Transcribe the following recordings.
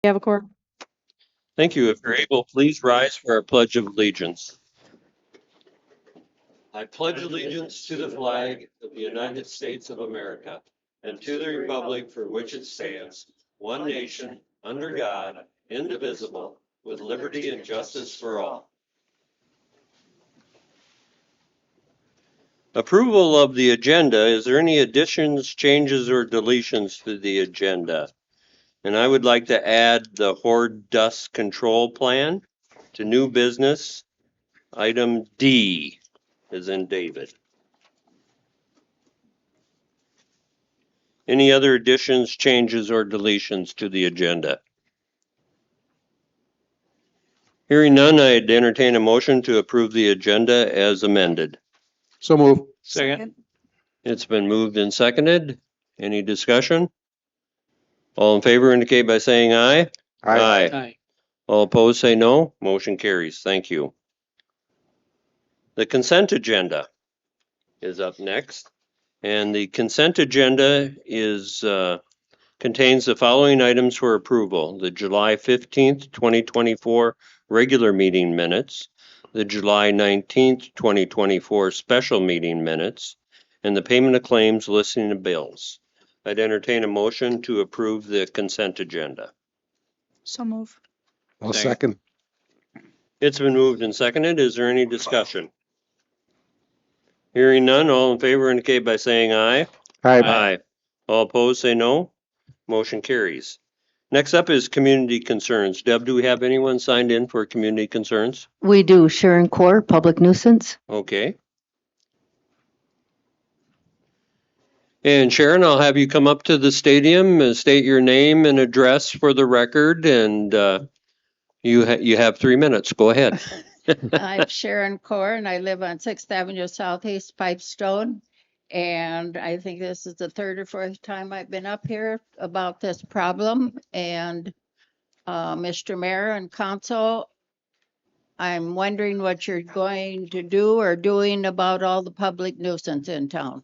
Avacor. Thank you. If you're able, please rise for our Pledge of Allegiance. I pledge allegiance to the flag of the United States of America and to the republic for which it stands, one nation, under God, indivisible, with liberty and justice for all. Approval of the agenda. Is there any additions, changes, or deletions to the agenda? And I would like to add the hoard dust control plan to new business. Item D is in David. Any other additions, changes, or deletions to the agenda? Hearing none, I'd entertain a motion to approve the agenda as amended. So move. Second. It's been moved and seconded. Any discussion? All in favor indicate by saying aye. Aye. All opposed say no. Motion carries. Thank you. The consent agenda is up next. And the consent agenda contains the following items for approval: the July 15th, 2024 regular meeting minutes, the July 19th, 2024 special meeting minutes, and the payment of claims, listing of bills. I'd entertain a motion to approve the consent agenda. So move. I'll second. It's been moved and seconded. Is there any discussion? Hearing none, all in favor indicate by saying aye. Aye. All opposed say no. Motion carries. Next up is community concerns. Deb, do we have anyone signed in for community concerns? We do. Sharon Core, public nuisance. Okay. And Sharon, I'll have you come up to the stadium and state your name and address for the record, and you have 3 minutes. Go ahead. I'm Sharon Core, and I live on 6th Avenue Southeast, Pipestone. And I think this is the third or fourth time I've been up here about this problem. And Mr. Mayor and Council, I'm wondering what you're going to do or doing about all the public nuisance in town.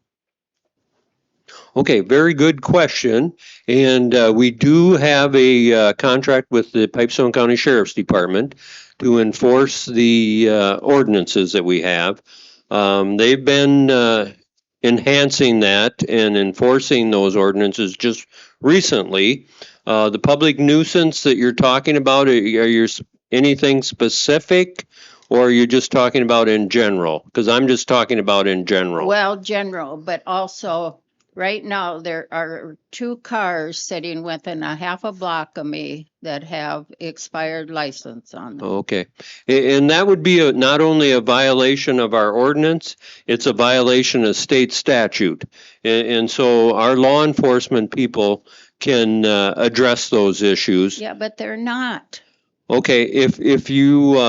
Okay, very good question. And we do have a contract with the Pipestone County Sheriff's Department to enforce the ordinances that we have. They've been enhancing that and enforcing those ordinances just recently. The public nuisance that you're talking about, are you anything specific, or are you just talking about in general? Because I'm just talking about in general. Well, general, but also right now there are 2 cars sitting within a half a block of me that have expired license on them. Okay. And that would be not only a violation of our ordinance, it's a violation of state statute. And so our law enforcement people can address those issues. Yeah, but they're not. Okay, if you,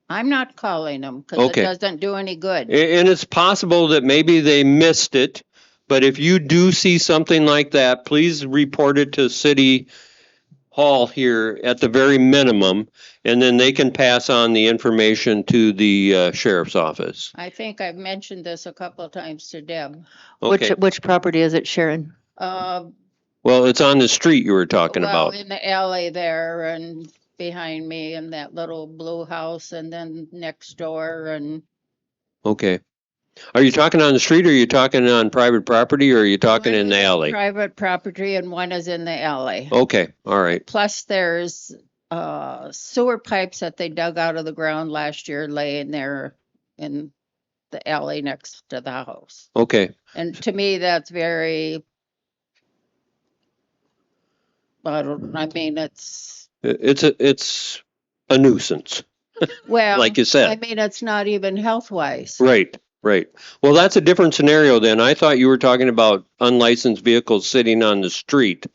I'm not calling them because Okay. it doesn't do any good. and it's possible that maybe they missed it, but if you do see something like that, please report it to City Hall here at the very minimum, and then they can pass on the information to the sheriff's office. I think I've mentioned this a couple of times to Deb. Okay, Which property is it, Sharon? well, it's on the street you were talking Well, about. in the alley there and behind me and that little blue house and then next door and. Okay. Are you talking on the street, or are you talking on private property, or are you talking in the alley? Private property and one is in the alley. Okay, all right. Plus there's sewer pipes that they dug out of the ground last year laying there in the alley next to the house. Okay, And to me, that's very, I mean, it's, it's a nuisance, well, like you I said. mean, it's not even health wise. Right, right. Well, that's a different scenario then. I thought you were talking about unlicensed vehicles sitting on the street.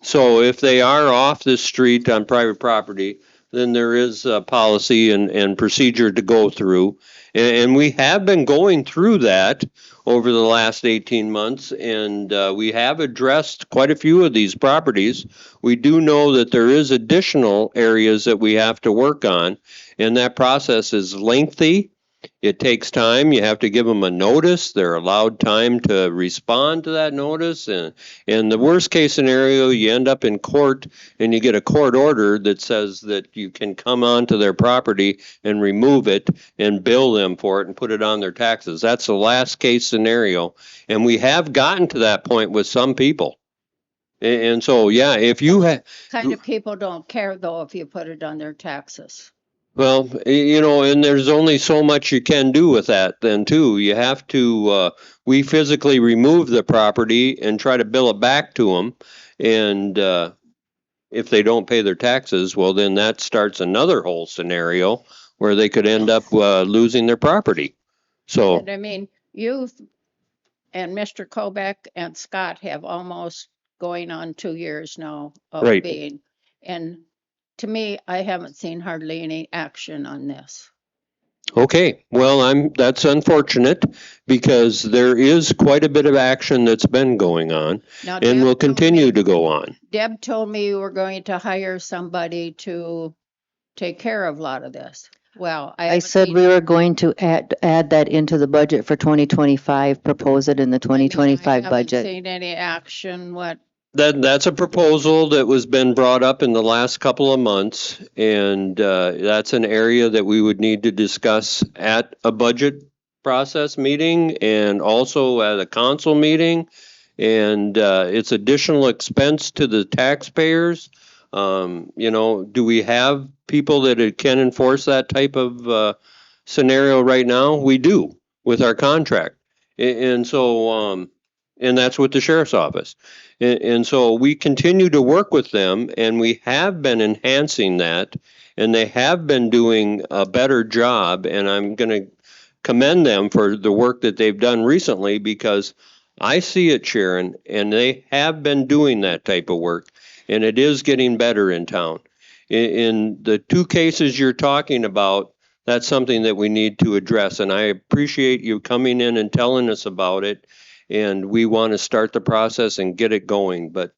So if they are off the street on private property, then there is a policy and procedure to go through. And we have been going through that over the last 18 months, and we have addressed quite a few of these properties. We do know that there is additional areas that we have to work on, and that process is lengthy, It takes time. You have to give them a notice. They're allowed time to respond to that notice. And in the worst case scenario, you end up in court and you get a court order that says that you can come onto their property and remove it and bill them for it and put it on their taxes. That's the last case scenario. And we have gotten to that point with some people. And so, yeah, if you have, Kind of people don't care though if you put it on their taxes. well, and there's only so much you can do with that then too. You have to, we physically remove the property and try to bill it back to them. And if they don't pay their taxes, well, then that starts another whole scenario where they could end up losing their property. So, And I mean, you and Mr. Kobeck and Scott have almost going on 2 years now of Right. being. And to me, I haven't seen hardly any action on this. okay, well, that's unfortunate because there is quite a bit of action that's been going on Now, and will continue to go on. Deb told me you were going to hire somebody to take care of a lot of this. Well, I I haven't said seen- we were going to add that into the budget for 2025, propose it in the I 2025 haven't budget. seen any action. What? That's a proposal that was been brought up in the last couple of months, and that's an area that we would need to discuss at a budget process meeting and also at a council meeting. And it's additional expense to the taxpayers. Do we have people that can enforce that type of scenario right now? We do with our contract. And so, and that's with the sheriff's office. And so we continue to work with them and we have been enhancing that and they have been doing a better job. And I'm going to commend them for the work that they've done recently because I see it, Sharon, and they have been doing that type of work and it is getting better in town. In the two cases you're talking about, that's something that we need to address. And I appreciate you coming in and telling us about it. And we want to start the process and get it going. But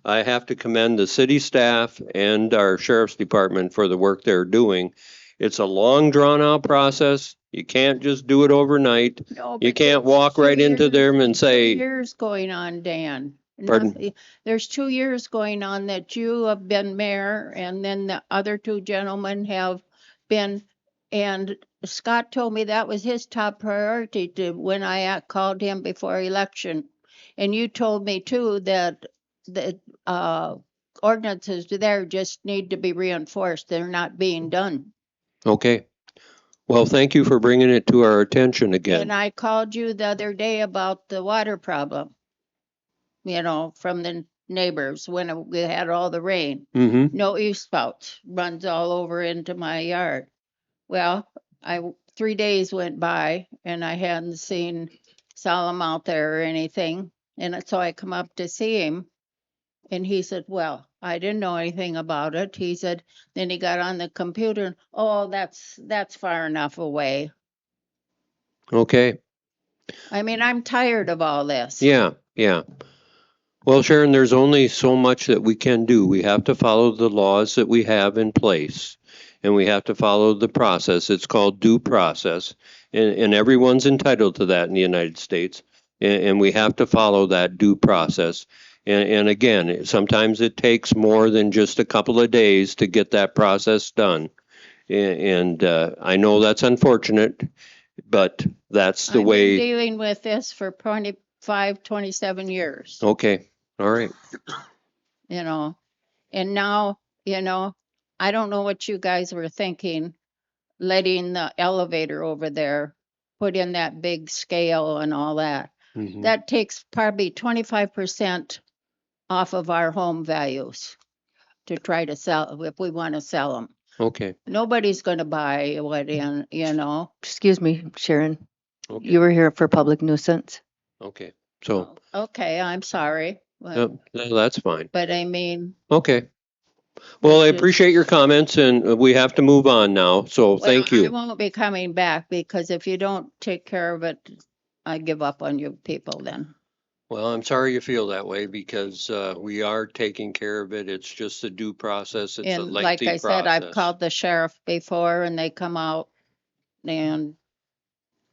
I have to commend the city staff and our sheriff's department for the work they're doing. It's a long, drawn-out process. You can't just do it overnight. No, You but can't there's walk 2 right into years- them and 2 say, years going on, Dan. Pardon? Nothing- There's 2 years going on that you have been mayor and then the other two gentlemen have been. And Scott told me that was his top priority when I called him before election. And you told me too that the ordinances there just need to be reinforced. They're not being done. okay. Well, thank you for bringing it to our attention And again. I called you the other day about the water problem, from the neighbors when we had all the rain. Mm-hmm. No eave spouts, runs all over into my yard. Well, 3 days went by and I hadn't seen Solomon out there or anything. And so I come up to see him and he said, well, I didn't know anything about it. He said, then he got on the computer and, oh, that's far enough away. Okay. I mean, I'm tired of all this. Yeah, yeah. Well, Sharon, there's only so much that we can do. We have to follow the laws that we have in place, and we have to follow the process. It's called due process, and everyone's entitled to that in the United States, and we have to follow that due process. And again, sometimes it takes more than just a couple of days to get that process done. And I know that's unfortunate, but that's the I've been way. dealing with this for 25, 27 years, Okay, all right. and now, I don't know what you guys were thinking, letting the elevator over there put in that big scale and all that. Mhm. That takes probably 25% off of our home values to try to sell, if we want to sell them. Okay, Nobody's going to buy Excuse me, Sharon, okay. you were here for public nuisance. Okay, so, Okay, I'm sorry. But, no, that's fine. but I mean, Okay. Well, I Which is- appreciate your comments and we have to move on now, so thank well, I you. won't be coming back because if you don't take care of it, I give up on you people then. Well, I'm sorry you feel that way because we are taking care of it. It's just a due process. It's a And like lengthy I said, I've process. called the sheriff before and they come out and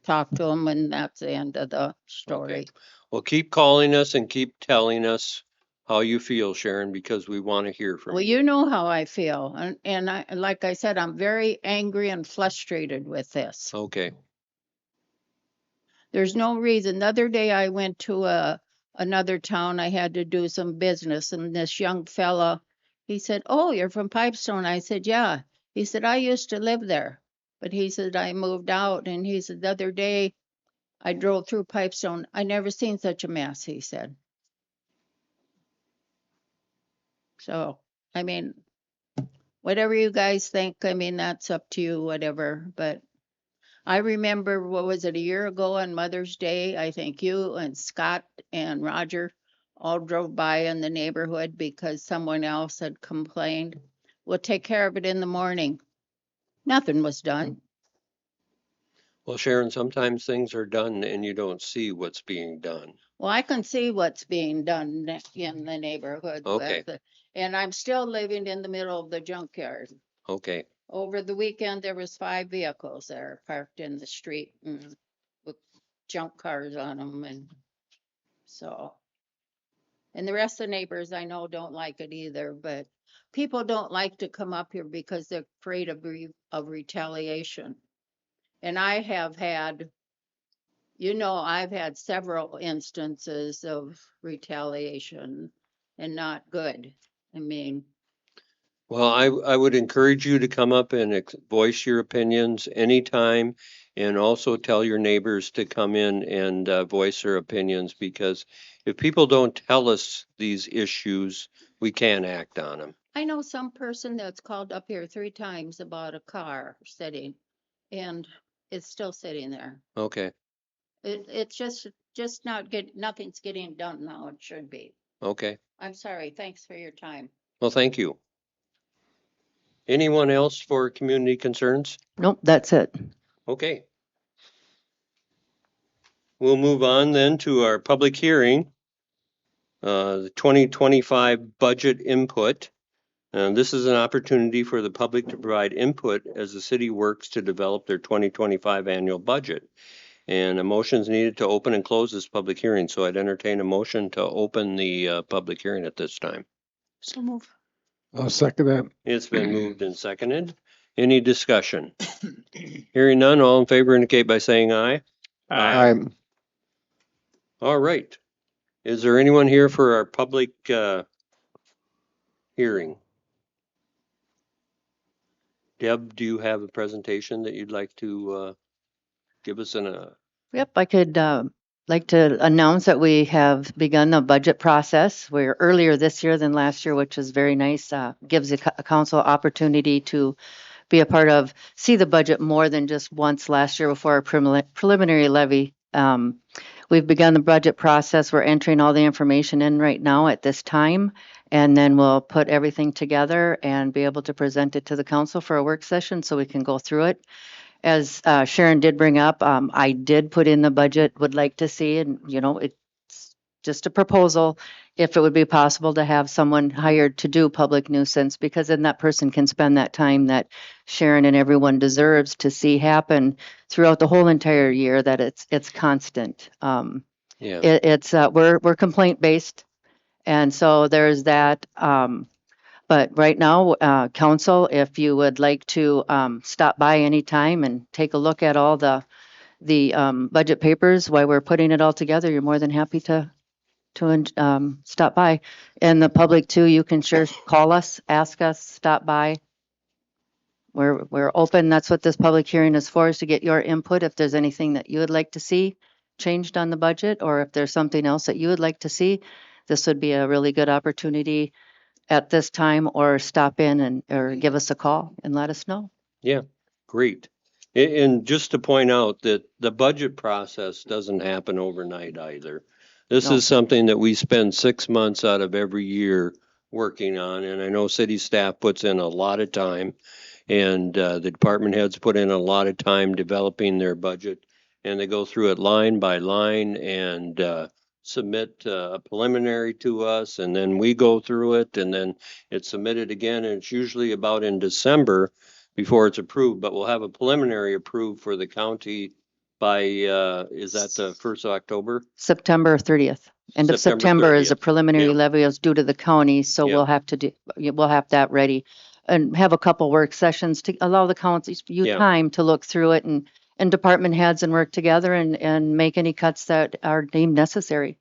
talk to them, and that's the end of the story. Well, keep calling us and keep telling us how you feel, Sharon, because we want to hear from Well, you. you know how I feel, and like I said, I'm very angry and frustrated with this. Okay. There's no reason. The other day I went to another town. I had to do some business, and this young fella, he said, "Oh, you're from Pipestone." I said, "Yeah." He said, "I used to live there." But he said, "I moved out." And he said, "The other day I drove through Pipestone. I never seen such a mess," he said. So, I mean, whatever you guys think, I mean, that's up to you, whatever. But I remember, what was it, a year ago on Mother's Day? I think you and Scott and Roger all drove by in the neighborhood because someone else had complained. We'll take care of it in the morning. Nothing was done. Well, Sharon, sometimes things are done and you don't see what's being done. Well, I can see what's being done in the neighborhood. Okay. And I'm still living in the middle of the junkyard. Okay. Over the weekend, there was 5 vehicles there parked in the street and with junk cars on them, and so. And the rest of the neighbors I know don't like it either, but people don't like to come up here because they're afraid of retaliation. And I have had, I've had several instances of retaliation and not good. I mean, Well, I would encourage you to come up and voice your opinions anytime, and also tell your neighbors to come in and voice their opinions, because if people don't tell us these issues, we can't act on them. I know some person that's called up here 3 times about a car sitting, and it's still sitting there. Okay. It's just nothing's getting done now. It should be. Okay. I'm sorry. Thanks for your time. Well, thank you. Anyone else for community concerns? Nope, that's it. Okay. We'll move on then to our public hearing, the 2025 budget input. This is an opportunity for the public to provide input as the city works to develop their 2025 annual budget. And a motion is needed to open and close this public hearing. So I'd entertain a motion to open the public hearing at this time. So move. I'll second that. It's been moved and seconded. Any discussion? Hearing none, all in favor indicate by saying aye. I'm, All right. Is there anyone here for our public hearing? Deb, do you have a presentation that you'd like to give us in a? Yep, I could like to announce that we have begun the budget process. We're earlier this year than last year, which is very nice. Gives the council opportunity to be a part of, see the budget more than just once last year before our preliminary levy. We've begun the budget process. We're entering all the information in right now at this time, and then we'll put everything together and be able to present it to the council for a work session so we can go through it. As Sharon did bring up, I did put in the budget, would like to see, and it's just a proposal, if it would be possible to have someone hired to do public nuisance, because then that person can spend that time that Sharon and everyone deserves to see happen throughout the whole entire year, that it's constant. Yeah. We're complaint based, and so there's that. But right now, council, if you would like to stop by anytime and take a look at all the budget papers while we're putting it all together, you're more than happy to stop by. And the public too, you can sure call us, ask us, stop by. We're open. That's what this public hearing is for, is to get your input. If there's anything that you would like to see changed on the budget, or if there's something else that you would like to see, this would be a really good opportunity at this time, or stop in or give us a call and let us know. Yeah, great. And just to point out that the budget process doesn't happen overnight either. This No. is something that we spend 6 months out of every year working on, and I know city staff puts in a lot of time, and the department heads put in a lot of time developing their budget, and they go through it line by line and submit a preliminary to us, and then we go through it, and then it's submitted again, and it's usually about in December before it's approved, but we'll have a preliminary approved for the county by, is that the 1st of October? September 30th. End of September September is a 30th. preliminary Yeah. levy is due to the county, so Yeah. we'll have to do, we'll have that ready. And have a couple work sessions to allow the counties, you Yeah. time to look through it and department heads and work together and make any cuts that are deemed necessary.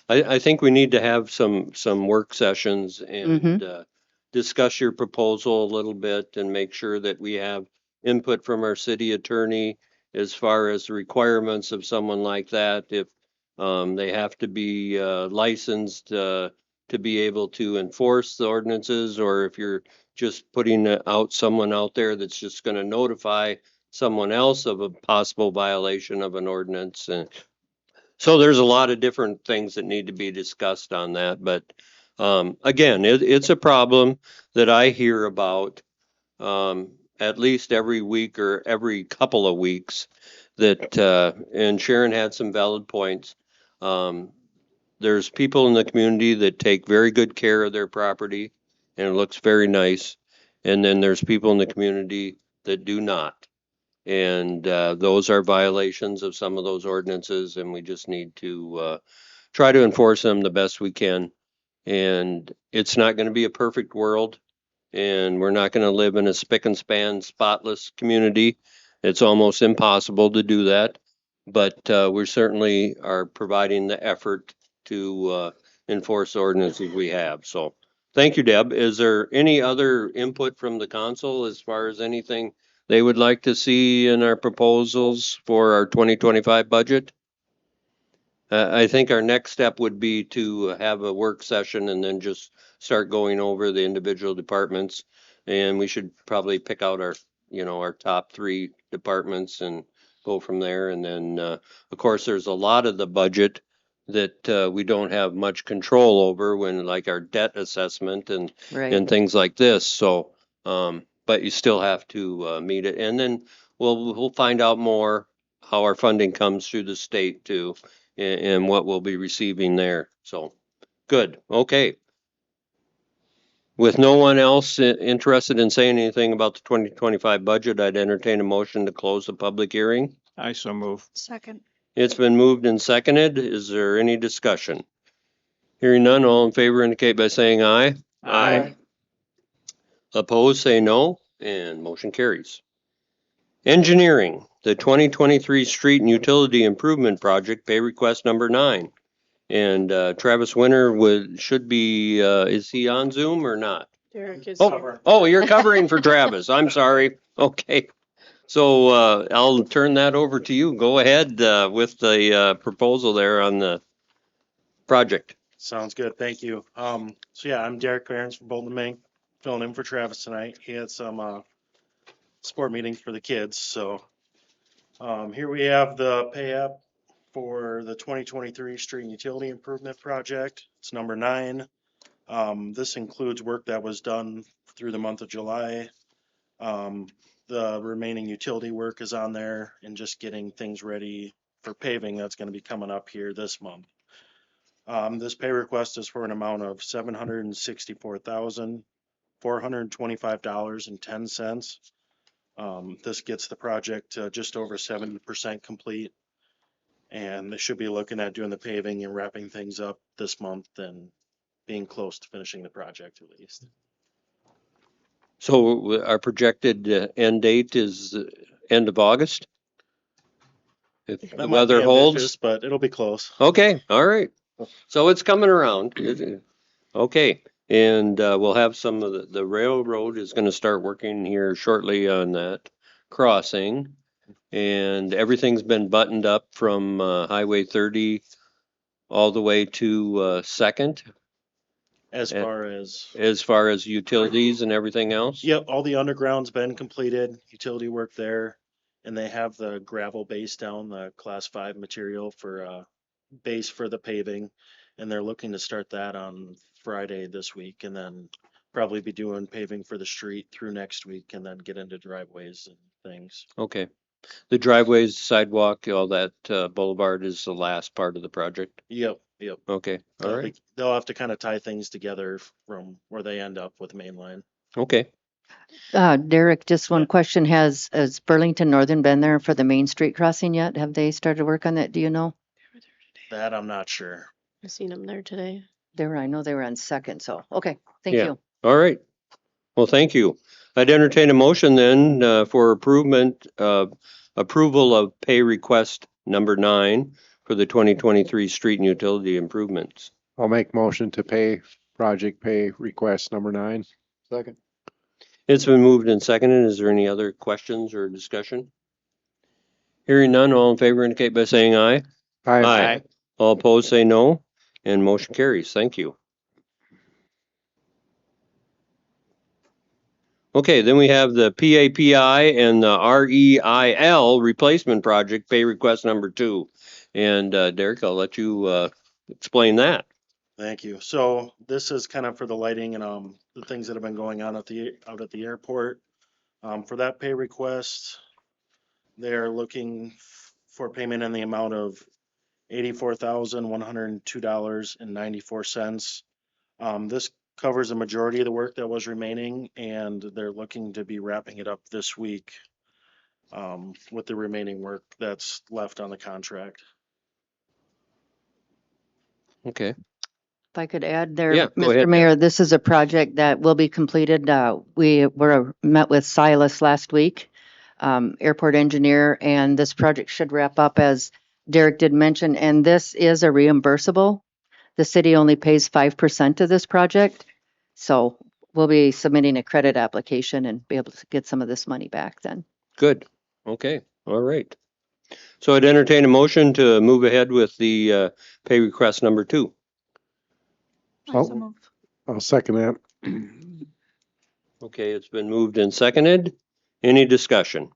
I think we need to have some work sessions and discuss your proposal a little bit and make sure that we have input from our city attorney as far as the requirements of someone like that. If they have to be licensed to be able to enforce the ordinances, or if you're just putting out someone out there that's just going to notify someone else of a possible violation of an ordinance. And so there's a lot of different things that need to be discussed on that, but again, it's a problem that I hear about at least every week or every couple of weeks. That and Sharon had some valid points. There's people in the community that take very good care of their property, and it looks very nice, and then there's people in the community that do not. And those are violations of some of those ordinances, and we just need to try to enforce them the best we can. And it's not going to be a perfect world, and we're not going to live in a spick and span, spotless community. It's almost impossible to do that, but we certainly are providing the effort to enforce the ordinances we have. So thank you, Deb. Is there any other input from the council as far as anything they would like to see in our proposals for our 2025 budget? I think our next step would be to have a work session and then just start going over the individual departments. And we should probably pick out our top 3 departments and go from there. And then, of course, there's a lot of the budget that we don't have much control over, when like our debt assessment and Right. things like this. So, but you still have to meet it. And then we'll find out more how our funding comes through the state too, and what we'll be receiving there. So, good. Okay. With no one else interested in saying anything about the 2025 budget, I'd entertain a motion to close the public hearing. I so move. Second. It's been moved and seconded. Is there any discussion? Hearing none, all in favor indicate by saying aye. Aye. Opposed, say no, and motion carries. Engineering, the 2023 Street and Utility Improvement Project, pay request number 9. And Travis Winter should be, is he on Zoom or not? Derek is. Oh, you're covering for Travis. I'm sorry. Okay. So I'll turn that over to you. Go ahead with the proposal there on the project. Sounds good, thank you. So yeah, I'm Derek Clarence from Bolton Mink, filling in for Travis tonight. He had some sport meetings for the kids, so here we have the pay app for the 2023 Street and Utility Improvement Project. It's number 9. This includes work that was done through the month of July. The remaining utility work is on there, and just getting things ready for paving that's going to be coming up here this month. This pay request is for an amount of $764,425.10. This gets the project just over 70% complete, and they should be looking at doing the paving and wrapping things up this month and being close to finishing the project at least. So our projected end date is end of August? If the That might weather be holds? ambitious, but it'll be close. Okay, all right. So it's coming around. Okay, and we'll have some of the railroad is going to start working here shortly on that crossing. And everything's been buttoned up from Highway 30 all the way to Second, As And- far as, as far as utilities and everything else? yep, all the underground's been completed, utility work there, and they have the gravel base down, the class 5 material for base for the paving, and they're looking to start that on Friday this week, and then probably be doing paving for the street through next week, and then get into driveways and things. Okay. The driveways, sidewalk, all that boulevard is the last part of the project? Yep. Okay, all right. They'll have to kind of tie things together from where they end up with main line. Okay, Derek, just one Yeah. question. Has Burlington Northern been there for the Main Street crossing yet? Have they started work on that? Do you know? That I'm not sure. I seen them there today. I know they were on Second, so, okay, thank Yeah. you. All right. Well, thank you. I'd entertain a motion then for approval of pay request number 9 for the 2023 street and utility improvements. I'll make motion to pay project pay request number 9. Second. It's been moved and seconded. Is there any other questions or discussion? Hearing none, all in favor indicate by saying aye. Aye. All opposed say no, and motion carries. Thank you. Okay, then we have the PAPI and the REIL replacement project, pay request number 2. And Derek, I'll let you explain that. Thank you. So this is kind of for the lighting and the things that have been going on out at the airport. For that pay request, they're looking for payment in the amount of $84,102.94. This covers a majority of the work that was remaining, and they're looking to be wrapping it up this week with the remaining work that's left on the contract. Okay. If I could add there, Yeah, go Mr. ahead, Mayor, this is a project that will be completed. We met with Silas last week, airport engineer, and this project should wrap up as Derek did mention, and this is a reimbursable. The city only pays 5% of this project. So we'll be submitting a credit application and be able to get some of this money back then. Good. Okay. All right. So I'd entertain a motion to move ahead with the pay request number 2. Oh. I'll second that. Okay, it's been moved and seconded. Any discussion?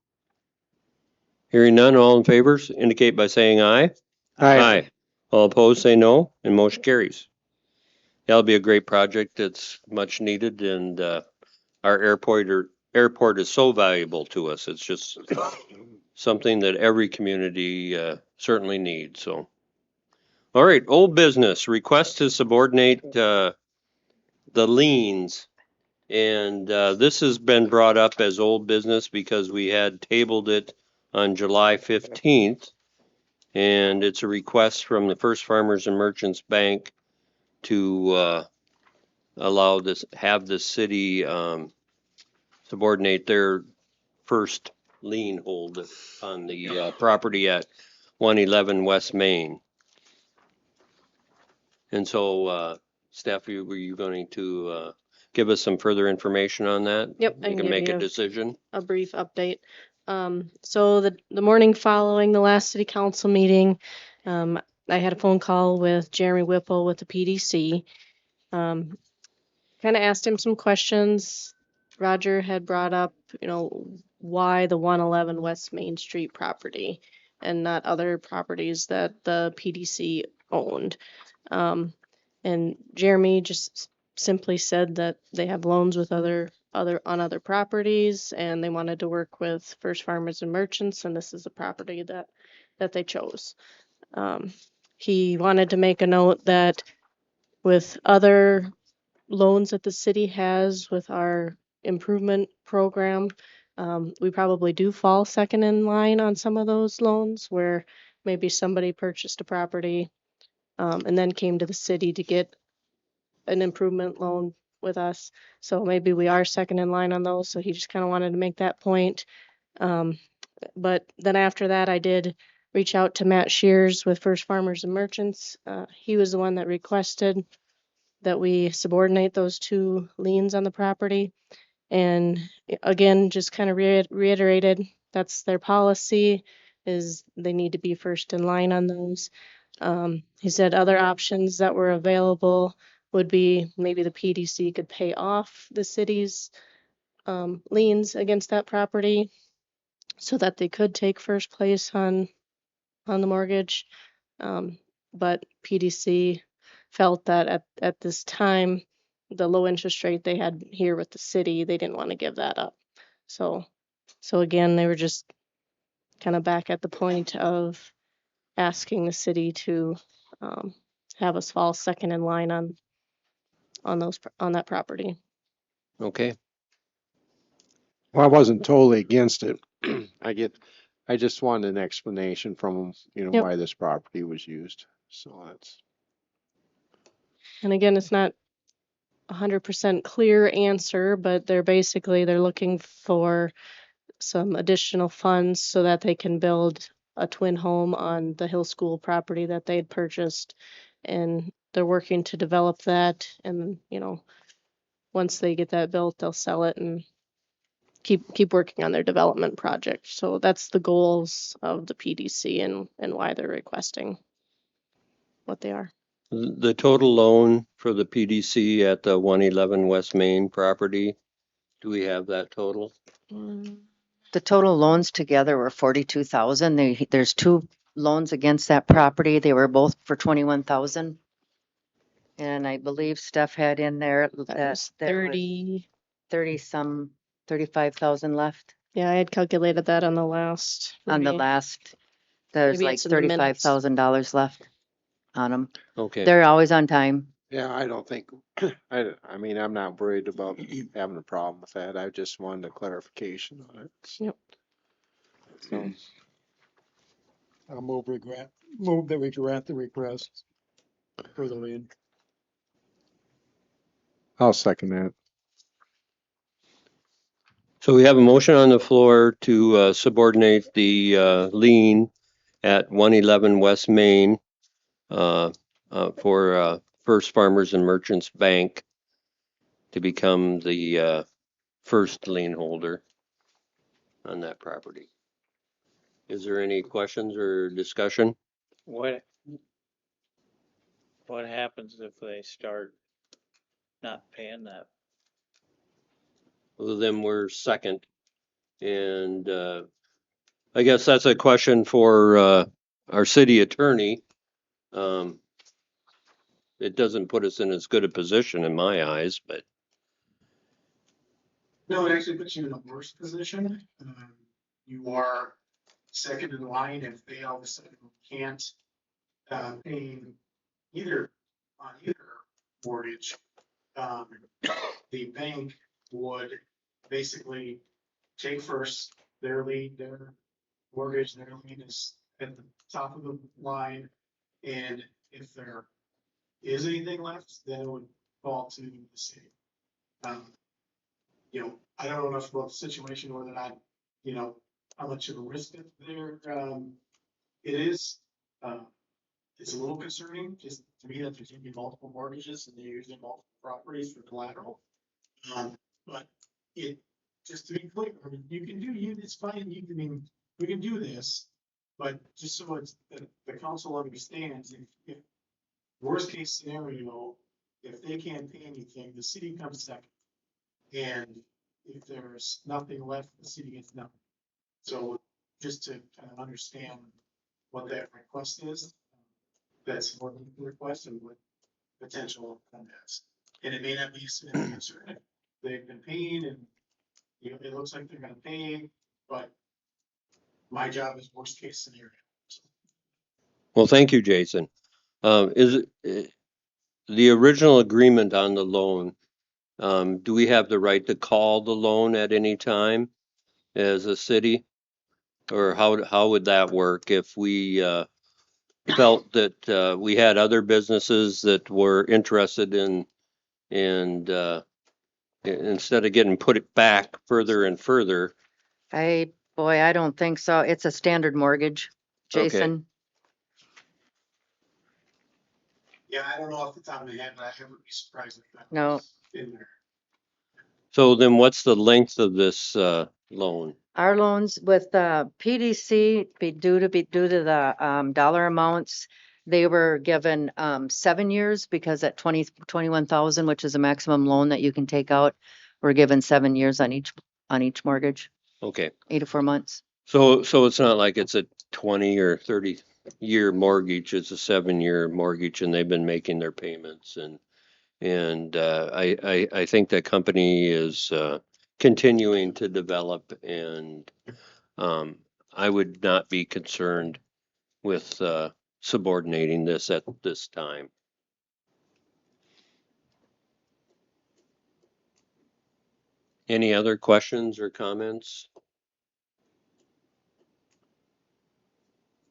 Hearing none, all in favor indicate by saying aye. Aye. All opposed say no, and motion carries. That'll be a great project. It's much needed, and our airport is so valuable to us. It's just something that every community certainly needs. So, all right, old business request to subordinate the liens. And this has been brought up as old business because we had tabled it on July 15th. And it's a request from the First Farmers and Merchants Bank to have the city subordinate their first lien hold on the property at 111 West Main. And so, Steph, were you going to give us some further information on that? Yep, I We can can give make you a decision. a brief update. So the morning following the last city council meeting, I had a phone call with Jeremy Whipple with the PDC. Kind of asked him some questions. Roger had brought up, why the 111 West Main Street property and not other properties that the PDC owned. And Jeremy just simply said that they have loans with other properties, and they wanted to work with First Farmers and Merchants, and this is a property that they chose. He wanted to make a note that with other loans that the city has with our improvement program, we probably do fall second in line on some of those loans where maybe somebody purchased a property and then came to the city to get an improvement loan with us. So maybe we are second in line on those. So he just kind of wanted to make that point. But then after that, I did reach out to Matt Shears with First Farmers and Merchants. He was the one that requested that we subordinate those 2 liens on the property. And again, just kind of reiterated that's their policy, is they need to be first in line on those. He said other options that were available would be maybe the PDC could pay off the city's liens against that property so that they could take first place on the mortgage. But PDC felt that at this time, the low interest rate they had here with the city, they didn't want to give that up. So again, they were just kind of back at the point of asking the city to have us fall second in line on that property. Okay. Well, I wasn't totally against it. I just wanted an explanation from them, Yep. why this property was used. So that's, And again, it's not 100% clear answer, but they're looking for some additional funds so that they can build a twin home on the Hill School property that they had purchased. And they're working to develop that. And, once they get that built, they'll sell it and keep working on their development project. So that's the goals of the PDC and why they're requesting what they are. The total loan for the PDC at the 111 West Main property, do we have that total? The total loans together were 42,000. There's two loans against that property. They were both for 21,000. And I believe Steph had in there That that was there was 30. 35,000 left Yeah, I had calculated that on the last on the meeting. last. There's Maybe like it's in the minutes. $35,000 left on them. Okay. They're always on time. yeah, I don't think, I mean, I'm not worried about having a problem with that. I just wanted a clarification on it. Yep. So I'll move that we grant the request for the lien. I'll second that. So we have a motion on the floor to subordinate the lien at 111 West Main for First Farmers and Merchants Bank to become the first lien holder on that property. Is there any questions or discussion? What happens if they start not paying that? Well, then we're second. And I guess that's a question for our city attorney. It doesn't put us in as good a position in my eyes, but No, it actually puts you in a worse position. You are second in line if they all of a sudden can't pay either on either mortgage. The bank would basically take first their lead, their mortgage, their lien is at the top of the line. And if there is anything left, then it would fall to the city. I don't know enough about the situation whether or not, how much of a risk that there, it is. It's a little concerning, just to me, that there's gonna be multiple mortgages and they're using multiple properties for collateral. But just to be clear, I mean, it's fine, we can do this, but just so the council understands, if worst case scenario, if they can't pay anything, the city comes second. And if there's nothing left, the city gets nothing. So just to kind of understand what that request is, that's more than the request and what potential outcome is. And it may not be an answer. They've been paying and, it looks like they're gonna pay, but my job is worst case scenario. well, thank you, Jason. Is it the original agreement on the loan? Do we have the right to call the loan at any time as a city? Or how would that work if we felt that we had other businesses that were interested in, and instead of getting put it back further and further? I don't think so. It's a standard mortgage. Okay. Jason? Yeah, I don't know off the top of my head, but I wouldn't be surprised if that No. was in there. So then what's the length of this loan? Our loans with PDC due to the dollar amounts, they were given 7 years because at 21,000, which is a maximum loan that you can take out, we're given 7 years on each mortgage, Okay. 84 months. So it's not like it's a 20 or 30-year mortgage, it's a 7-year mortgage and they've been making their payments, and I think that company is continuing to develop, and I would not be concerned with subordinating this at this time. Any other questions or comments?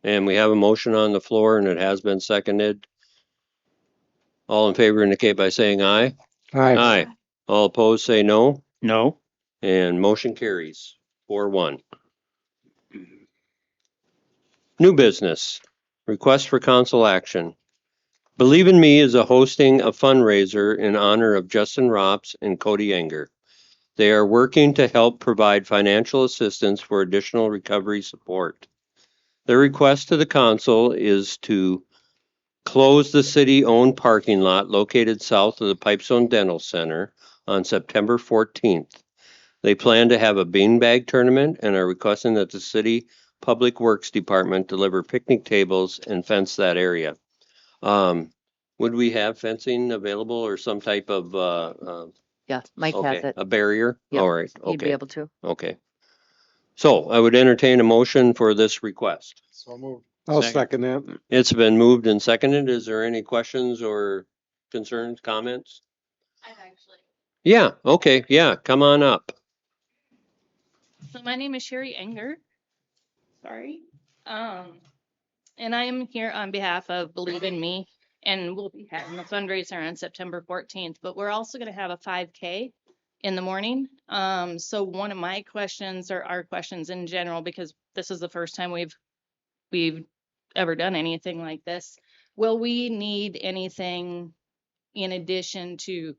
And we have a motion on the floor and it has been seconded. All in favor indicate by saying aye. Aye. All opposed say no. No. And motion carries 4-1. New business. Request for council action. Believe in Me is hosting a fundraiser in honor of Justin Rops and Cody Enger. They are working to help provide financial assistance for additional recovery support. The request to the council is to close the city-owned parking lot located south of the Pipestone Dental Center on September 14th. They plan to have a beanbag tournament and are requesting that the city Public Works Department deliver picnic tables and fence that area. Would we have fencing available or some type of, Yeah, Mike has okay, it. a barrier? Yep, All right, He'd be okay, able to. okay. So I would entertain a motion for this request. So moved. I'll second that. It's been moved and seconded. Is there any questions or concerns, comments? Yeah, okay, yeah, come on up. So my name is Sherry Enger. Sorry. And I am here on behalf of Believe in Me, and we'll be having the fundraiser on September 14th, but we're also going to have a 5K in the morning. So one of my questions, or our questions in general, because this is the first time we've ever done anything like this. Will we need anything in addition to,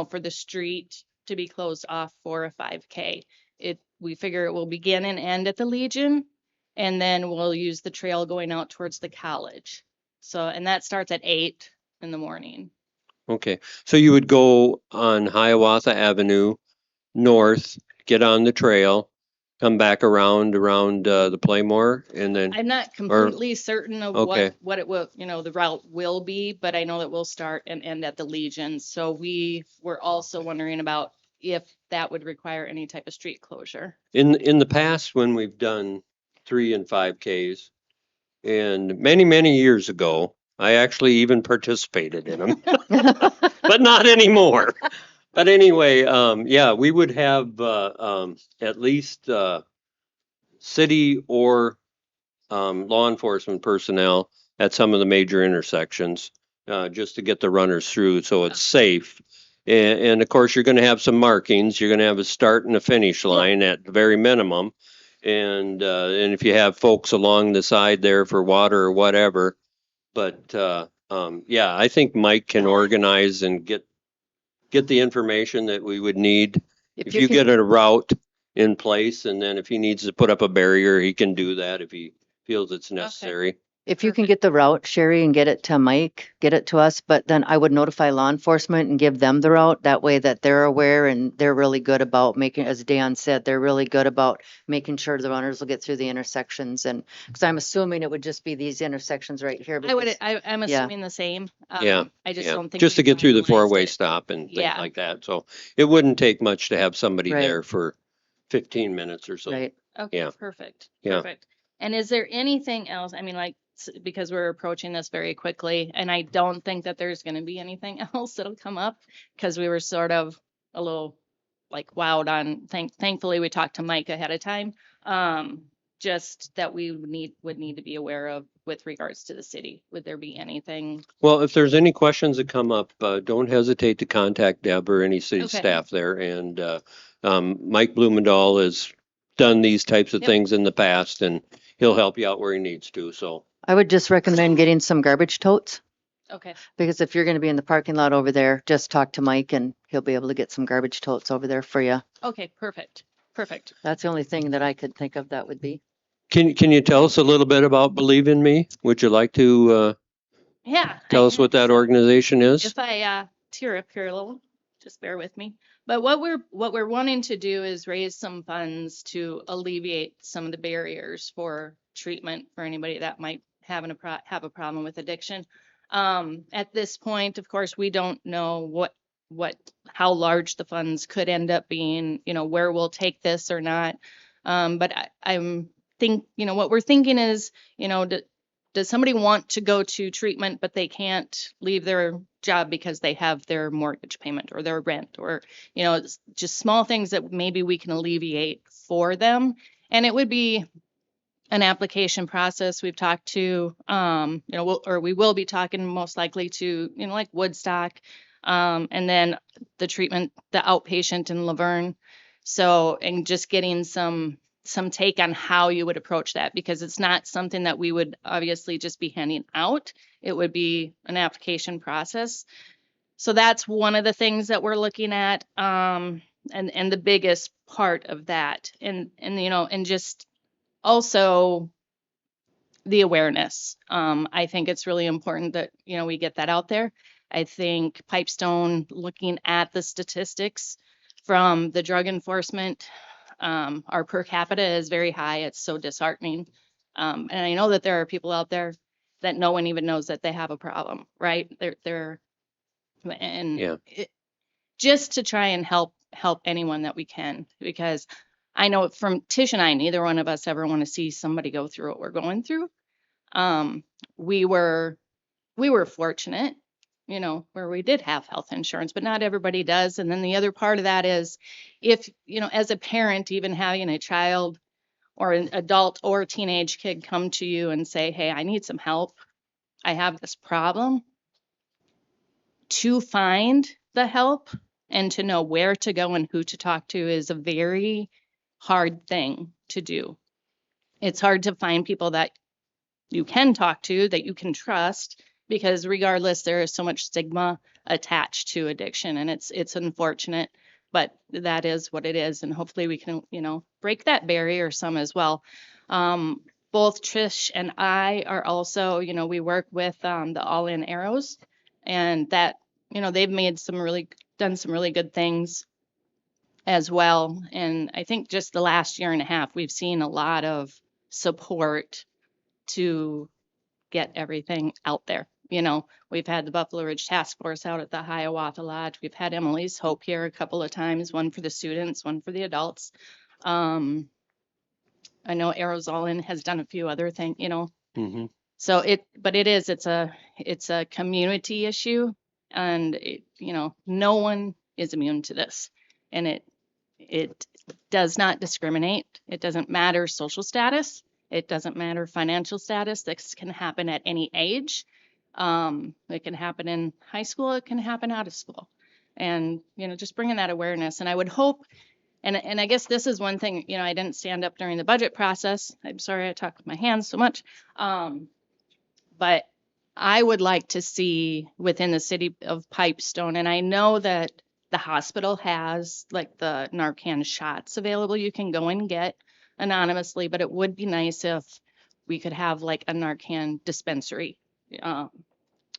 for the street to be closed off for a 5K? We figure it will begin and end at the Legion, and then we'll use the trail going out towards the college. So, and that starts at 8 in the morning. Okay, so you would go on Hiawatha Avenue north, get on the trail, come back around the Playmore, and then, I'm not completely certain of okay. what it will, the route will be, but I know that we'll start and end at the Legion. So we were also wondering about if that would require any type of street closure. In the past, when we've done 3 and 5Ks, and many years ago, I actually even participated in them, but not anymore. But anyway, yeah, we would have at least city or law enforcement personnel at some of the major intersections just to get the runners through so it's safe. And of course, you're going to have some markings. You're going to have a start and a finish line at the very minimum. And if you have folks along the side there for water or whatever. But yeah, I think Mike can organize and get the information that we would need. If you get a route in place, and then if he needs to put up a barrier, he can do that if he feels it's necessary. If you can get the route, Sherry, and get it to Mike, get it to us, but then I would notify law enforcement and give them the route. That way that they're aware and they're really good about making, as Dan said, they're really good about making sure the runners will get through the intersections. And because I'm assuming it would just be these intersections right here. I'm assuming the same. Yeah. I just Yeah, don't think. just to we get through the finalized four-way it. stop and things Yeah. like that. So it wouldn't take much to have somebody Right. there for 15 minutes or so. Right. Okay, Yeah. perfect. Yeah. Perfect. And is there anything else? I mean, like, because we're approaching this very quickly, and I don't think that there's going to be anything else that'll come up because we were sort of a little like wowed on. Thankfully, we talked to Mike ahead of time. Just that we would need to be aware of with regards to the city. Would there be anything? Well, if there's any questions that come up, don't hesitate to contact Deb or any city Okay. staff there. And Mike Blumendahl has done these types of Yep. things in the past, and he'll help you out where he needs to. So I would just recommend getting some garbage totes, Okay. because if you're going to be in the parking lot over there, just talk to Mike and he'll be able to get some garbage totes over there for you. Okay. Perfect. Perfect. That's the only thing that I could think of that would be. can you tell us a little bit about Believe in Me? Would you like to Yeah. tell us what that organization is? If I tear up here a little, just bear with me. But what we're wanting to do is raise some funds to alleviate some of the barriers for treatment for anybody that might have a problem with addiction. At this point, of course, we don't know how large the funds could end up being, where we'll take this or not. But what we're thinking is, does somebody want to go to treatment, but they can't leave their job because they have their mortgage payment or their rent, or, it's just small things that maybe we can alleviate for them. And it would be an application process. We've talked to, we will be talking most likely to, like Woodstock, and then the treatment, the outpatient in Laverne. So, and just getting some take on how you would approach that, because it's not something that we would obviously just be handing out. It would be an application process. So that's one of the things that we're looking at, and the biggest part of that, and and just also the awareness. I think it's really important that, we get that out there. I think Pipestone, looking at the statistics from the drug enforcement, our per capita is very high. It's so disheartening. And I know that there are people out there that no one even knows that they have a problem, right? And Yeah. just to try and help anyone that we can, because I know from Tish and I, neither one of us ever want to see somebody go through what we're going through. We were fortunate, where we did have health insurance, but not everybody does. And then the other part of that is, if, as a parent, even having a child or an adult or teenage kid come to you and say, hey, I need some help, I have this problem, to find the help and to know where to go and who to talk to is a very hard thing to do. It's hard to find people that you can talk to, that you can trust, because regardless, there is so much stigma attached to addiction, and it's unfortunate, but that is what it is. And hopefully we can, break that barrier some as well. Both Trish and I are also, we work with the All In Arrows, and that, they've done some really good things as well. And I think just the last year and a half, we've seen a lot of support to get everything out there. We've had the Buffalo Ridge Task Force out at the Hiawatha Lodge. We've had Emily's Hope here a couple of times, one for the students, one for the adults. I know Arrows All In has done a few other things, Mm-hmm. So it's a community issue, and no one is immune to this, and it does not discriminate. It doesn't matter social status. It doesn't matter financial status. This can happen at any age. It can happen in high school. It can happen out of school, and just bringing that awareness. And I would hope, and I guess this is one thing. I didn't stand up during the budget process. I'm sorry I talk with my hands so much. But I would like to see within the city of Pipestone, and I know that the hospital has like the Narcan shots available you can go and get anonymously, but it would be nice if we could have like a Narcan dispensary.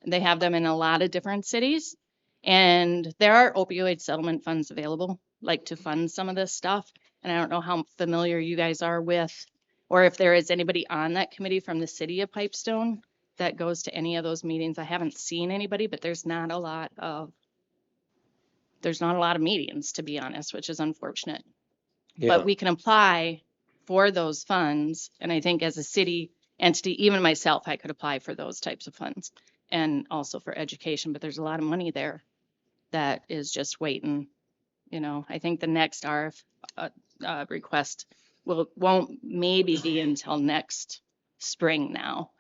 They have them in a lot of different cities, and there are opioid settlement funds available, like to fund some of this stuff. And I don't know how familiar you guys are with, or if there is anybody on that committee from the city of Pipestone that goes to any of those meetings. I haven't seen anybody, but there's not a lot of meetings, to be honest, which is unfortunate. Yeah. But we can apply for those funds, and I think as a city entity, even myself, I could apply for those types of funds, and also for education. But there's a lot of money there that is just waiting. I think the next RF request won't maybe be until next spring now,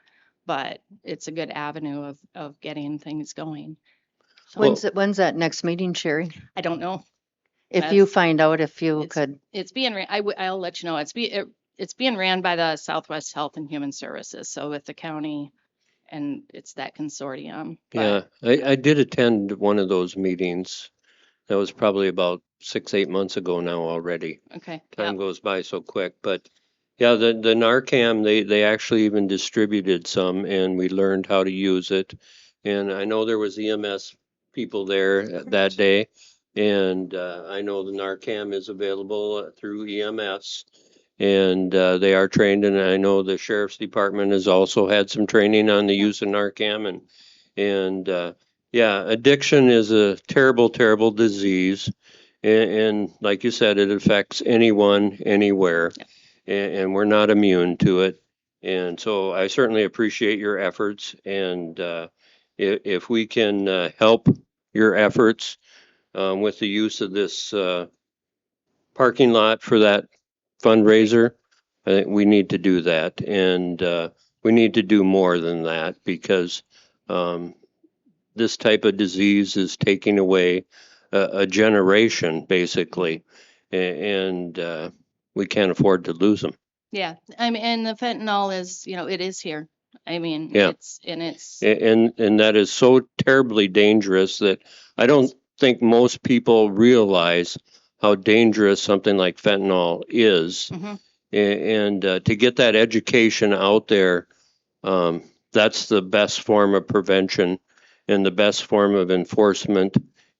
but it's a good avenue of getting things going. When's that next meeting, Sherry? I don't know. If you find out, if you It's- could, It's being I'll let you know. It's being ran by the Southwest Health and Human Services, so with the county, and it's that consortium. Yeah, I did attend one of those meetings. That was probably about 6, 8 months ago now already. Okay. Time Yeah. goes by so quick, but yeah, the Narcan, they actually even distributed some, and we learned how to use it. And I know there was EMS people there that day, and I know the Narcan is available through EMS, and they are trained, and I know the sheriff's department has also had some training on the use of Narcan, and yeah, addiction is a terrible, terrible disease. And like you said, it affects anyone, anywhere, and we're not immune to it. And so I certainly appreciate your efforts, and if we can help your efforts with the use of this parking lot for that fundraiser, I think we need to do that. And we need to do more than that because this type of disease is taking away a generation, basically. And we can't afford to lose them. Yeah, I mean, and the fentanyl is, it is here. I mean, Yeah. it's, And that is so terribly dangerous that I don't think most people realize how dangerous something like fentanyl is. mhm. And to get that education out there, that's the best form of prevention and the best form of enforcement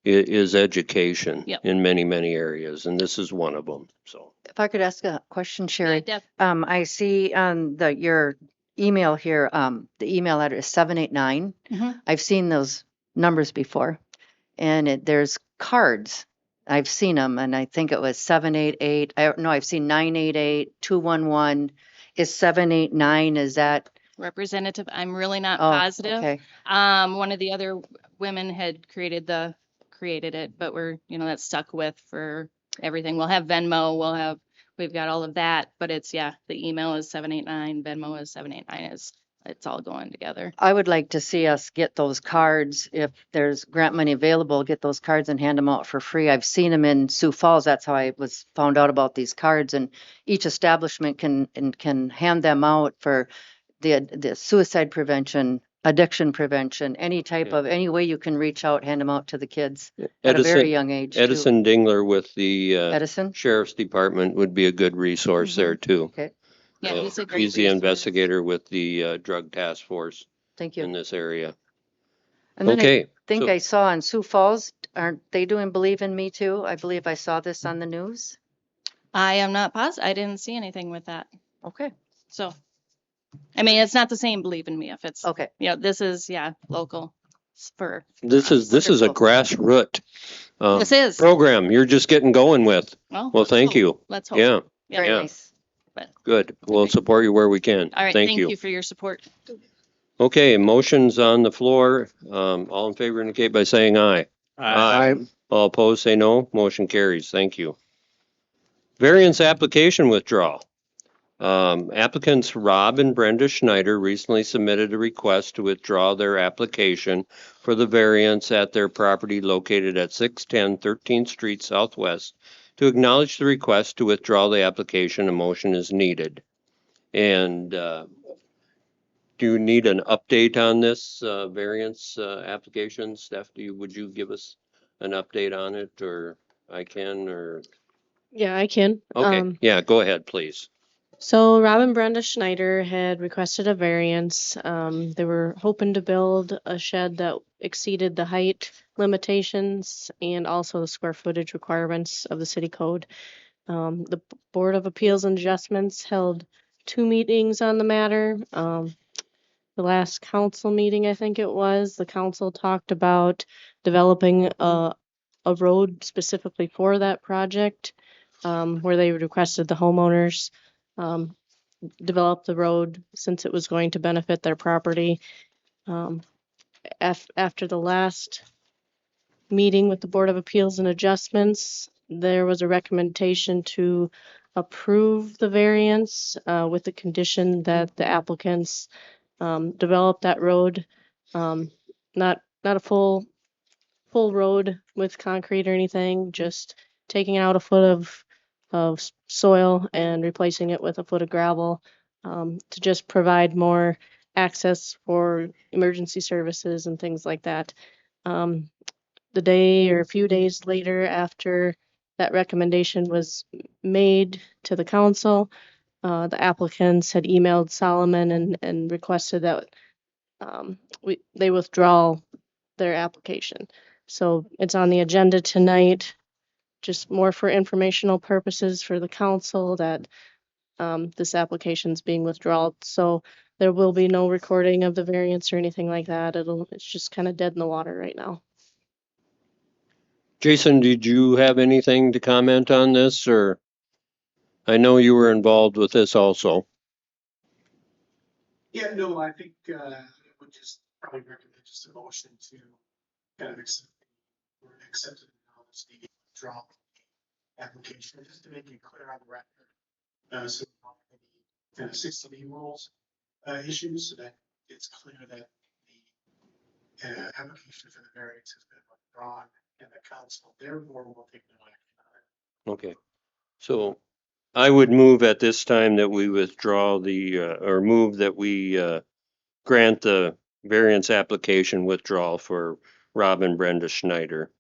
is education Yep. in many, many areas. And this is one of them. So, If I could ask a question, Sherry. Yeah, I see on your email here, the email address 789. Mhm. I've seen those numbers before, and there's cards. I've seen them, and I think it was 788. No, I've seen 988, 211. Is 789? Is that? Representative, I'm really not Oh, positive. okay. One of the other women had created it, but that's stuck with for everything. We'll have Venmo, we've got all of that, but the email is 789, Venmo is 789, it's all going together. I would like to see us get those cards. If there's grant money available, get those cards and hand them out for free. I've seen them in Sioux Falls. That's how I found out about these cards. And each establishment can hand them out for the suicide prevention, addiction prevention, any way you can reach out, hand them out to the kids at a very young age too. Edison Dingler with the Edison? Sheriff's Department would be a good resource there too. Okay, Yeah, he's a great He's the resource. investigator with the drug task force thank in you. this area. And then Okay. I think so- I saw in Sioux Falls, aren't they doing Believe in Me too? I believe I saw this on the news. I am not positive. I didn't see anything with that. Okay, So, I mean, it's not the same Believe in Me if it's, okay. this is, local for This is a Wonderful. grassroots This is. program you're just getting going with. Well, Well, let's thank hope. you. Let's hope. Yeah, Very yeah. nice. Good. We'll Okay. support you where we can. All right. Thank Thank you. you for your support. Okay, motions on the floor. All in favor indicate by saying aye. I, All opposed, say no. Motion carries. Thank you. Variance application withdrawal. Applicants Rob and Brenda Schneider recently submitted a request to withdraw their application for the variance at their property located at 610 13th Street Southwest. To acknowledge the request to withdraw the application, a motion is needed. And do you need an update on this variance application? Steph, would you give us an update on it, or I can, or? Yeah, I can. Okay, yeah, go ahead, please. So Rob and Brenda Schneider had requested a variance. They were hoping to build a shed that exceeded the height limitations and also the square footage requirements of the city code. The Board of Appeals and Adjustments held 2 meetings on the matter. The last council meeting, I think it was, the council talked about developing a road specifically for that project, where they requested the homeowners develop the road since it was going to benefit their property. After the last meeting with the Board of Appeals and Adjustments, there was a recommendation to approve the variance with the condition that the applicants develop that road, not a full road with concrete or anything, just taking out a foot of soil and replacing it with a foot of gravel, to just provide more access for emergency services and things like that. The day or a few days later after that recommendation was made to the council, the applicants had emailed Solomon and requested that they withdraw their application. So it's on the agenda tonight, just more for informational purposes for the council that this application is being withdrawn. So there will be no recording of the variance or anything like that. It's just kind of dead in the water right now. Jason, did you have anything to comment on this, or? I know you were involved with this also. yeah, no, I think, I would just probably recommend just a motion to kind of accept and acknowledge the withdrawal application, just to make it clear on the record. So we don't have any kind of 60B rules issues, so that it's clear that the application for the variance has been withdrawn, and the council therefore will take no action on it. Okay. So I would move at this time that we withdraw or move that we grant the variance application withdrawal for Rob and Brenda Schneider.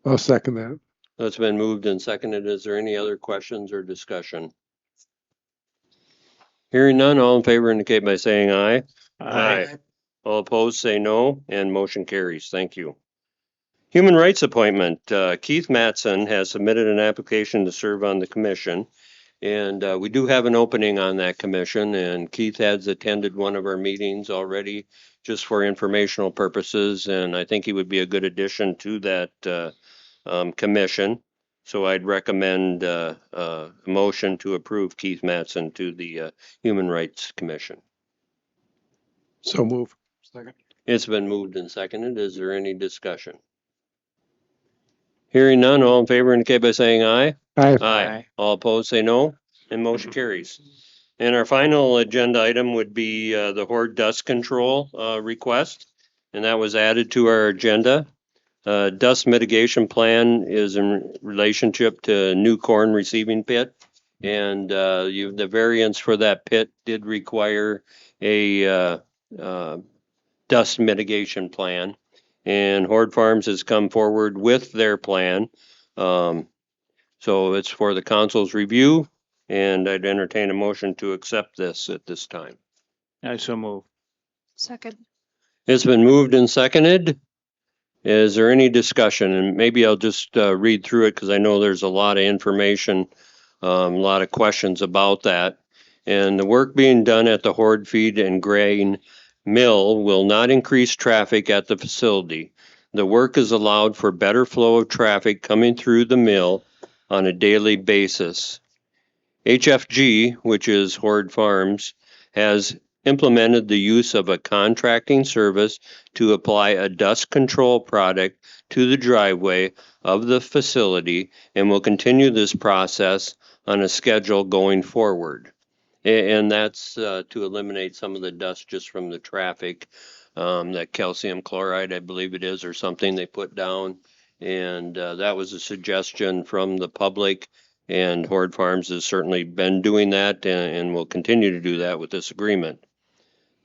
I'll second that. That's been moved and seconded. Is there any other questions or discussion? Hearing none, all in favor indicate by saying aye. Aye. All opposed, say no, and motion carries. Thank you. Human Rights Appointment. Keith Matson has submitted an application to serve on the commission. And we do have an opening on that commission, and Keith has attended one of our meetings already just for informational purposes, and I think he would be a good addition to that commission. So I'd recommend a motion to approve Keith Matson to the Human Rights Commission. So move. Second. It's been moved and seconded. Is there any discussion? Hearing none, all in favor indicate by saying aye. Aye. All opposed, say no, and motion carries. And our final agenda item would be the horde dust control request, and that was added to our agenda. Dust mitigation plan is in relationship to new corn receiving pit, and the variance for that pit did require a dust mitigation plan. And Horde Farms has come forward with their plan. So it's for the council's review, and I'd entertain a motion to accept this at this time. I so move. Second. It's been moved and seconded. Is there any discussion? And maybe I'll just read through it because I know there's a lot of information, a lot of questions about that. And the work being done at the Horde Feed and Grain Mill will not increase traffic at the facility. The work is allowed for better flow of traffic coming through the mill on a daily basis. HFG, which is Horde Farms, has implemented the use of a contracting service to apply a dust control product to the driveway of the facility and will continue this process on a schedule going forward. And that's to eliminate some of the dust just from the traffic, that calcium chloride, I believe it is, or something they put down. And that was a suggestion from the public, and Horde Farms has certainly been doing that and will continue to do that with this agreement.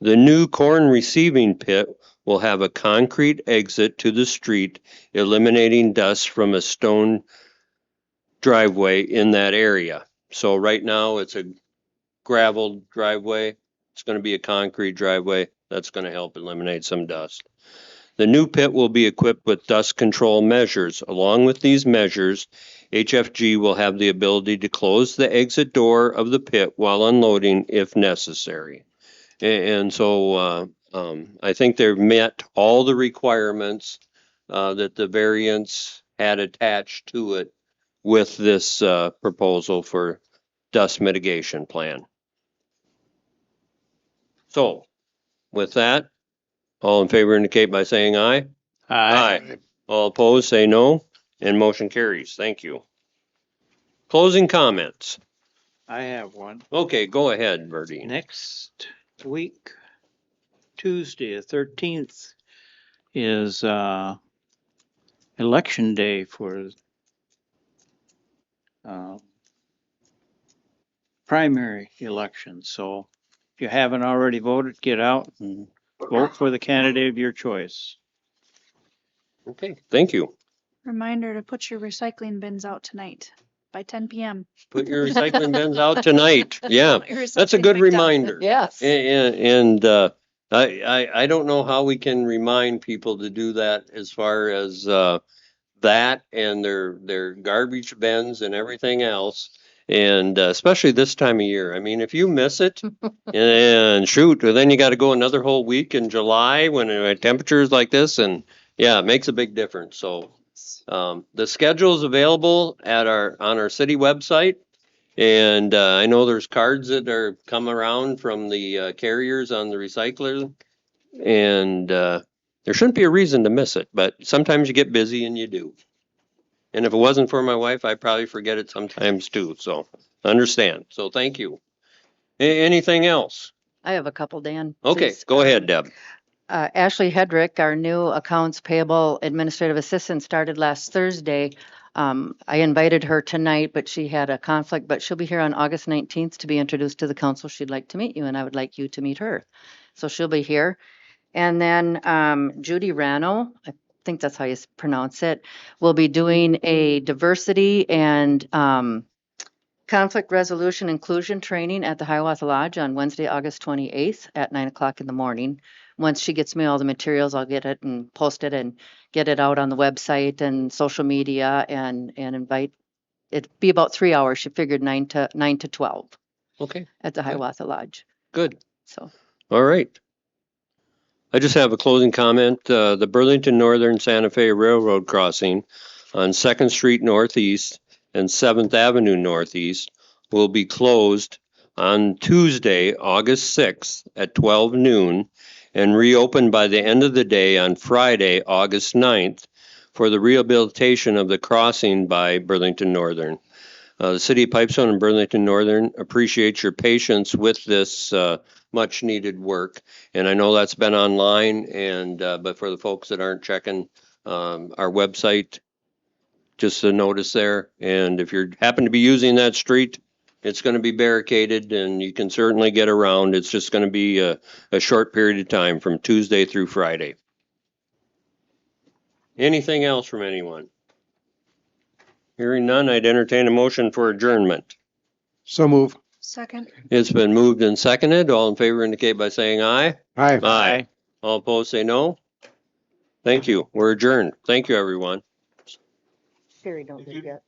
The new corn receiving pit will have a concrete exit to the street, eliminating dust from a stone driveway in that area. So right now it's a gravel driveway. It's going to be a concrete driveway. That's going to help eliminate some dust. The new pit will be equipped with dust control measures. Along with these measures, HFG will have the ability to close the exit door of the pit while unloading if necessary. And so I think they've met all the requirements that the variance had attached to it with this proposal for dust mitigation plan. So with that, all in favor indicate by saying aye. Aye. All opposed, say no, and motion carries. Thank you. Closing comments. I have one. Okay, go ahead, Verdi. Next week, Tuesday, the 13th, is election day for primary elections. So if you haven't already voted, get out and vote for the candidate of your choice. Okay, thank you. Reminder to put your recycling bins out tonight by 10 p.m. Put your recycling bins out tonight. Yeah, that's a good reminder. Yes. And I don't know how we can remind people to do that as far as that and their garbage bins and everything else. And especially this time of year. I mean, if you miss it and shoot, then you got to go another whole week in July when temperatures like this. And yeah, it makes a big difference. So the schedule is available on our city website. And I know there's cards that are come around from the carriers on the recycler And there shouldn't be a reason to miss it, but sometimes you get busy and you do. And if it wasn't for my wife, I'd probably forget it sometimes too. So understand. So thank you. Anything else? I have a couple, Dan. Okay, please. go ahead, Deb. Ashley Hedrick, our new accounts payable administrative assistant, started last Thursday. I invited her tonight, but she had a conflict, but she'll be here on August 19th to be introduced to the council. She'd like to meet you, and I would like you to meet her. So she'll be here. And then Judy Rano, I think that's how you pronounce it, will be doing a diversity and conflict resolution inclusion training at the Hiawatha Lodge on Wednesday, August 28th at 9 o'clock in the morning. Once she gets me all the materials, I'll get it and post it and get it out on the website and social media and invite. It'd be about 3 hours. She figured 9 to 12 Okay, at the Hiawatha Lodge. good. So All right. I just have a closing comment. The Burlington Northern Santa Fe Railroad crossing on 2nd Street Northeast and 7th Avenue Northeast will be closed on Tuesday, August 6th at 12 noon and reopened by the end of the day on Friday, August 9th for the rehabilitation of the crossing by Burlington Northern. The City of Pipestone and Burlington Northern appreciates your patience with this much needed work. And I know that's been online and, but for the folks that aren't checking our website, just a notice there. And if you happen to be using that street, it's going to be barricaded and you can certainly get around. It's just going to be a short period of time from Tuesday through Friday. Anything else from anyone? Hearing none, I'd entertain a motion for adjournment. So move. Second. It's been moved and seconded. All in favor indicate by saying aye. Aye. Aye. All opposed say no. Thank you. We're adjourned. Thank you, everyone. Sherry, don't forget.